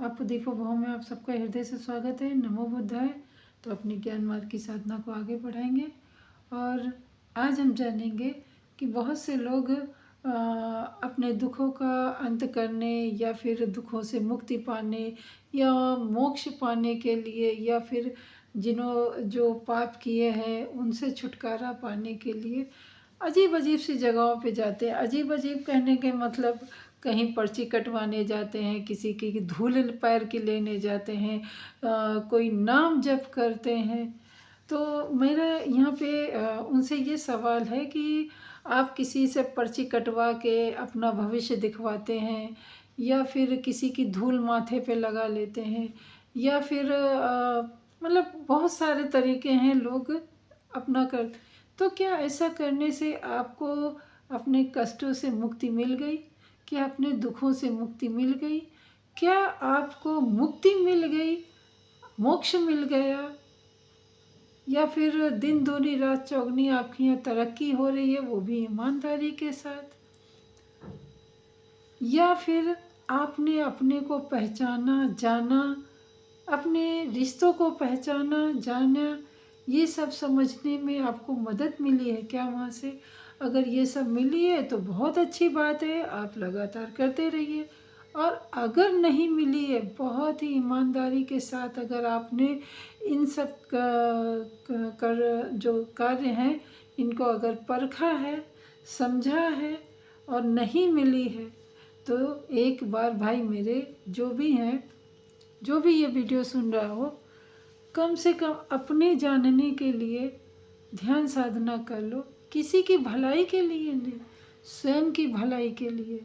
आप दीपो भाव में आप सबका हृदय से स्वागत है। नमो बुद्धाय। तो अपनी ज्ञान मार्ग की साधना को आगे बढ़ाएंगे और आज हम जानेंगे कि बहुत से लोग अपने दुखों का अंत करने या फिर दुखों से मुक्ति पाने या मोक्ष पाने के लिए या फिर जो पाप किए हैं उनसे छुटकारा पाने के लिए अजीब अजीब सी जगहों पे जाते हैं। अजीब अजीब कहने के मतलब कहीं पर्ची कटवाने जाते हैं, किसी की धूल पैर की लेने जाते हैं, कोई नाम जप करते हैं। तो मेरा यहाँ पे उनसे ये सवाल है कि आप किसी से पर्ची कटवा के अपना भविष्य दिखवाते हैं या फिर किसी की धूल माथे पे लगा लेते हैं या फिर मतलब बहुत सारे तरीके हैं लोग अपना कर। तो क्या ऐसा करने से आपको अपने कष्टों से मुक्ति मिल गई? क्या अपने दुखों से मुक्ति मिल गई? क्या आपको मुक्ति मिल गई, मोक्ष मिल गया, या फिर दिन दूनी रात चौगनी आपकी यहाँ तरक्की हो रही है, वो भी ईमानदारी के साथ? या फिर आपने अपने को पहचाना, जाना, अपने रिश्तों को पहचाना, जाना, ये सब समझने में आपको मदद मिली है क्या वहाँ से? अगर ये सब मिली है तो बहुत अच्छी बात है, आप लगातार करते रहिए। और अगर नहीं मिली है, बहुत ही ईमानदारी के साथ अगर आपने इन सब कर जो कार्य हैं इनको अगर परखा है, समझा है और नहीं मिली है, तो एक बार भाई मेरे जो भी हैं, जो भी ये वीडियो सुन रहा हो, कम से कम अपने जानने के लिए ध्यान साधना कर लो। किसी की भलाई के लिए नहीं, स्वयं की भलाई के लिए।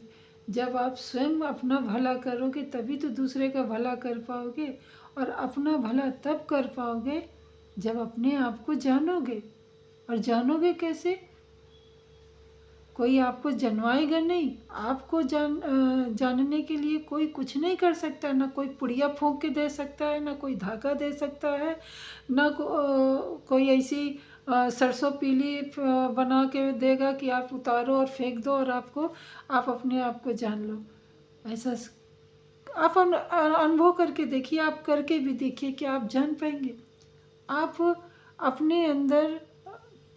जब आप स्वयं अपना भला करोगे तभी तो दूसरे का भला कर पाओगे, और अपना भला तब कर पाओगे जब अपने आप को जानोगे। और जानोगे कैसे? कोई आपको जनवाएगा नहीं। आपको जानने के लिए कोई कुछ नहीं कर सकता, ना कोई पुड़िया फूंक के दे सकता है, ना कोई धागा दे सकता है, ना कोई ऐसी सरसों पीली बना के देगा कि आप उतारो और फेंक दो और आप अपने आप को जान लो। ऐसा आप अनुभव करके देखिए, आप करके भी देखिए कि आप जान पाएंगे। आप अपने अंदर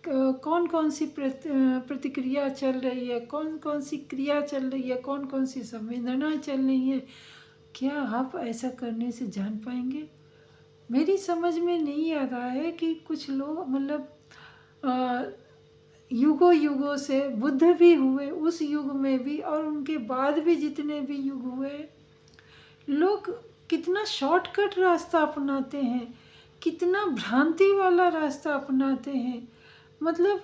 कौन कौन सी प्रतिक्रिया चल रही है, कौन कौन सी क्रिया चल रही है, कौन कौन सी संवेदनाएं चल रही है, क्या आप ऐसा करने से जान पाएंगे? मेरी समझ में नहीं आ रहा है कि कुछ लोग मतलब युगों युगों से बुद्ध भी हुए, उस युग में भी और उनके बाद भी जितने भी युग हुए, लोग कितना शॉर्टकट रास्ता अपनाते हैं, कितना भ्रांति वाला रास्ता अपनाते हैं। मतलब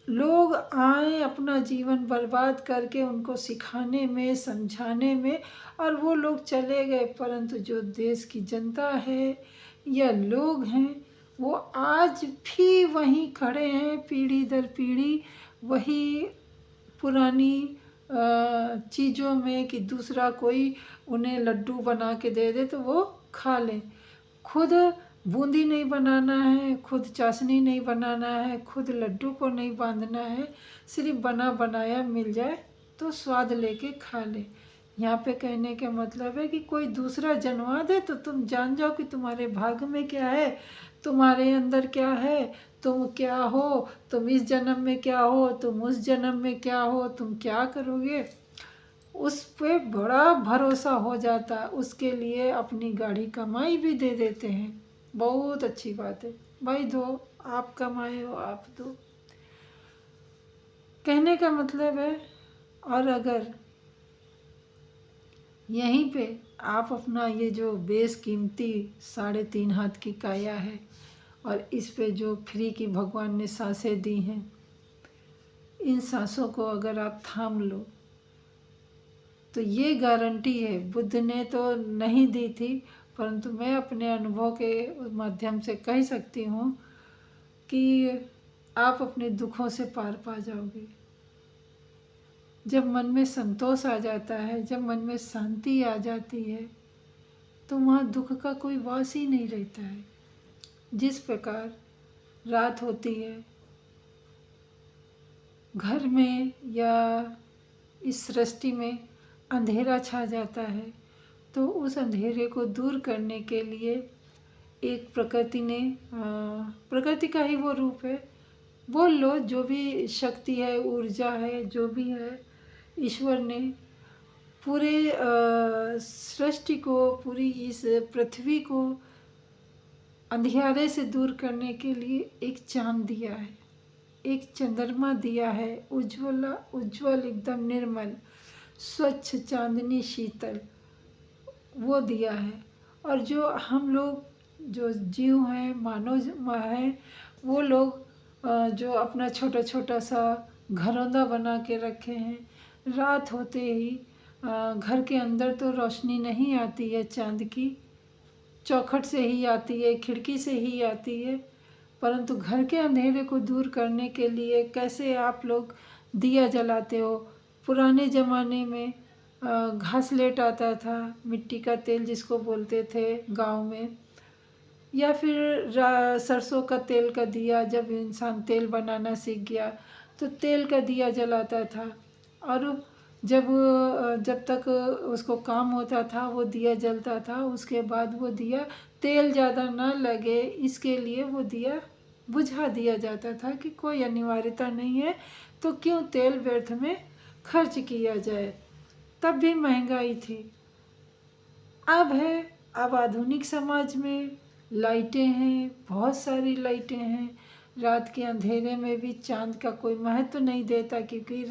लोग आए अपना जीवन बर्बाद करके उनको सिखाने में, समझाने में, और वो लोग चले गए। परंतु जो देश की जनता है या लोग हैं, वो आज भी वहीं खड़े हैं, पीढ़ी दर पीढ़ी वही पुरानी चीज़ों में कि दूसरा कोई उन्हें लड्डू बना के दे दे तो वो खा लें। खुद बूंदी नहीं बनाना है, खुद चाशनी नहीं बनाना है, खुद लड्डू को नहीं बांधना है, सिर्फ बना बनाया मिल जाए तो स्वाद लेके खा ले। यहाँ पे कहने का मतलब है कि कोई दूसरा जनवा दे तो तुम जान जाओ कि तुम्हारे भाग्य में क्या है, तुम्हारे अंदर क्या है, तुम क्या हो, तुम इस जन्म में क्या हो, तुम उस जन्म में क्या हो, तुम क्या करोगे। उस पे बड़ा भरोसा हो जाता है, उसके लिए अपनी गाढ़ी कमाई भी दे देते हैं। बहुत अच्छी बात है भाई, दो, आप कमाए हो आप दो, कहने का मतलब है। और अगर यहीं पे आप अपना ये जो बेशकीमती 3.5 हाथ की काया है और इस पे जो फ्री की भगवान ने सांसें दी हैं, इन सांसों को अगर आप थाम लो तो ये गारंटी है, बुद्ध ने तो नहीं दी थी परंतु मैं अपने अनुभव के माध्यम से कह सकती हूँ कि आप अपने दुखों से पार पा जाओगे। जब मन में संतोष आ जाता है, जब मन में शांति आ जाती है, तो वहाँ दुख का कोई वास ही नहीं रहता है। जिस प्रकार रात होती है, घर में या इस सृष्टि में अंधेरा छा जाता है, तो उस अंधेरे को दूर करने के लिए एक प्रकृति का ही वो रूप है, बोल लो, जो भी शक्ति है, ऊर्जा है, जो भी है, ईश्वर ने पूरे सृष्टि को, पूरी इस पृथ्वी को अंधियारे से दूर करने के लिए एक चांद दिया है, एक चंद्रमा दिया है, उज्ज्वल एकदम निर्मल स्वच्छ चांदनी शीतल, वो दिया है। और जो हम लोग जो जीव हैं, मानव हैं, वो लोग जो अपना छोटा छोटा सा घरौंदा बना के रखे हैं, रात होते ही घर के अंदर तो रोशनी नहीं आती है चांद की, चौखट से ही आती है, खिड़की से ही आती है, परंतु घर के अंधेरे को दूर करने के लिए कैसे आप लोग दिया जलाते हो। पुराने ज़माने में घासलेट आता था, मिट्टी का तेल जिसको बोलते थे गांव में, या फिर सरसों का तेल का दिया, जब इंसान तेल बनाना सीख गया तो तेल का दिया जलाता था। और जब तक उसको काम होता था वो दिया जलता था, उसके बाद वो दिया तेल ज़्यादा ना लगे इसके लिए वो दिया बुझा दिया जाता था कि कोई अनिवार्यता नहीं है तो क्यों तेल व्यर्थ में खर्च किया जाए। तब भी महंगाई थी। अब आधुनिक समाज में लाइटें हैं, बहुत सारी लाइटें हैं, रात के अंधेरे में भी चांद का कोई महत्व नहीं देता, क्योंकि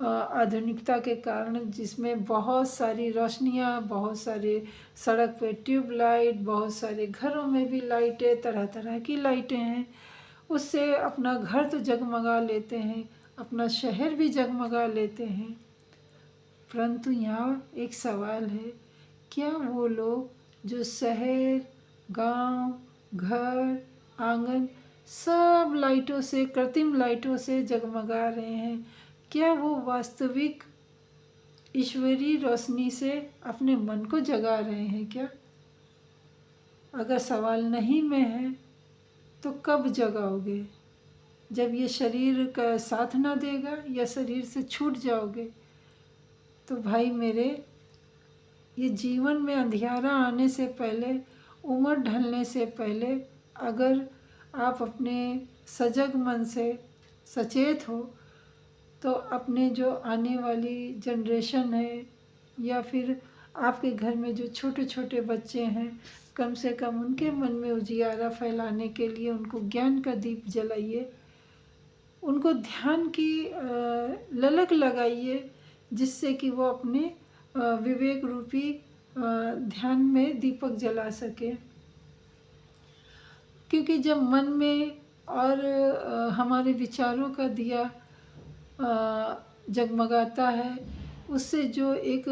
आधुनिकता के कारण जिसमें बहुत सारी रोशनियाँ, बहुत सारे सड़क पे ट्यूबलाइट, बहुत सारे घरों में भी लाइटें, तरह तरह की लाइटें हैं, उससे अपना घर तो जगमगा लेते हैं, अपना शहर भी जगमगा लेते हैं। परंतु यहाँ एक सवाल है, क्या वो लोग जो शहर, गांव, घर, आंगन सब लाइटों से, कृत्रिम लाइटों से जगमगा रहे हैं, क्या वो वास्तविक ईश्वरीय रोशनी से अपने मन को जगा रहे हैं क्या? अगर सवाल नहीं में है तो कब जगाओगे? जब ये शरीर का साथ ना देगा या शरीर से छूट जाओगे? तो भाई मेरे, ये जीवन में अंधियारा आने से पहले, उम्र ढलने से पहले, अगर आप अपने सजग मन से सचेत हो तो अपने जो आने वाली जनरेशन है या फिर आपके घर में जो छोटे छोटे बच्चे हैं, कम से कम उनके मन में उजियारा फैलाने के लिए उनको ज्ञान का दीप जलाइए, उनको ध्यान की ललक लगाइए, जिससे कि वो अपने विवेक रूपी ध्यान में दीपक जला सके। क्योंकि जब मन में और हमारे विचारों का दिया जगमगाता है, उससे जो एक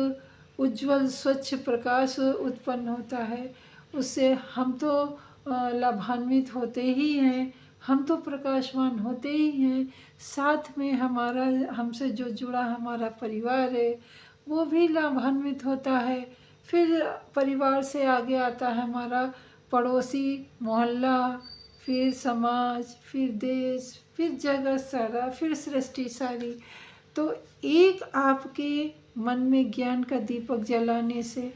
उज्जवल स्वच्छ प्रकाश उत्पन्न होता है, उससे हम तो लाभान्वित होते ही हैं, हम तो प्रकाशवान होते ही हैं, साथ में हमारा, हमसे जो जुड़ा हमारा परिवार है वो भी लाभान्वित होता है। फिर परिवार से आगे आता है हमारा पड़ोसी, मोहल्ला, फिर समाज, फिर देश, फिर जगत सारा, फिर सृष्टि सारी। तो एक आपके मन में ज्ञान का दीपक जलाने से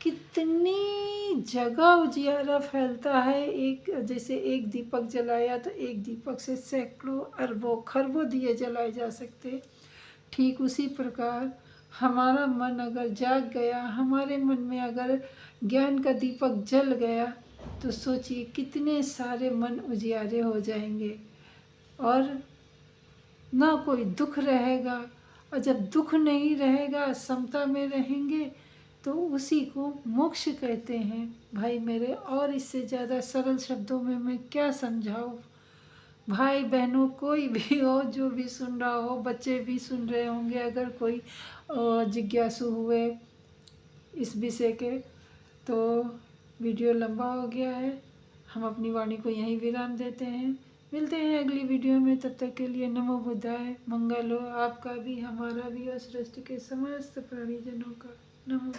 कितनी जगह उजियारा फैलता है। एक जैसे एक दीपक जलाया तो एक दीपक से सैकड़ों, अरबों, खरबों दिए जलाए जा सकते। ठीक उसी प्रकार हमारा मन अगर जाग गया, हमारे मन में अगर ज्ञान का दीपक जल गया, तो सोचिए कितने सारे मन उजियारे हो जाएंगे और ना कोई दुख रहेगा। और जब दुख नहीं रहेगा, समता में रहेंगे, तो उसी को मोक्ष कहते हैं भाई मेरे। और इससे ज़्यादा सरल शब्दों में मैं क्या समझाऊँ। भाई बहनों, कोई भी हो, जो भी सुन रहा हो, बच्चे भी सुन रहे होंगे, अगर कोई जिज्ञासु हुए इस विषय के, तो वीडियो लंबा हो गया है, हम अपनी वाणी को यहीं विराम देते हैं। मिलते हैं अगली वीडियो में, तब तक के लिए नमो बुद्धाय। मंगल हो आपका भी, हमारा भी और सृष्टि के समस्त प्राणीजनों का। नमो।